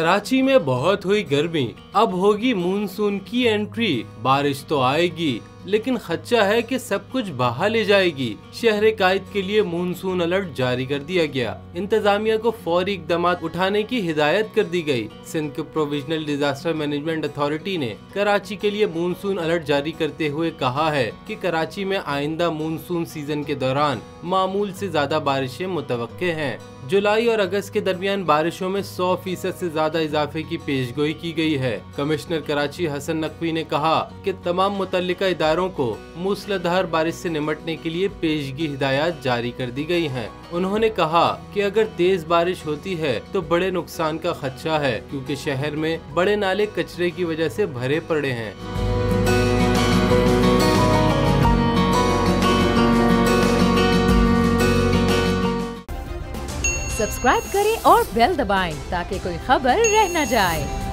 कराची में बहुत हुई गर्मी, अब होगी मानसून की एंट्री। बारिश तो आएगी लेकिन खदशा है कि सब कुछ बहा ले जाएगी। शहर कायद के लिए मानसून अलर्ट जारी कर दिया गया। इंतजामिया को फौरी इक़दामात उठाने की हिदायत कर दी गई। सिंध के प्रोविजनल डिजास्टर मैनेजमेंट अथॉरिटी ने कराची के लिए मानसून अलर्ट जारी करते हुए कहा है कि कराची में आइंदा मानसून सीजन के दौरान मामूल से ज्यादा बारिशें मुतवक्के हैं। जुलाई और अगस्त के दरमियान बारिशों में 100% से ज्यादा इजाफे की पेशगोई की गई है। कमिश्नर कराची हसन नकवी ने कहा कि तमाम मुतल्लिका इदारों को मूसलाधार बारिश से निपटने के लिए पेशगी हिदायत जारी कर दी गई हैं। उन्होंने कहा कि अगर तेज बारिश होती है तो बड़े नुकसान का खदशा है, क्योंकि शहर में बड़े नाले कचरे की वजह से भरे पड़े हैं। सब्सक्राइब करें और बेल दबाएं ताकि कोई खबर रह न जाए।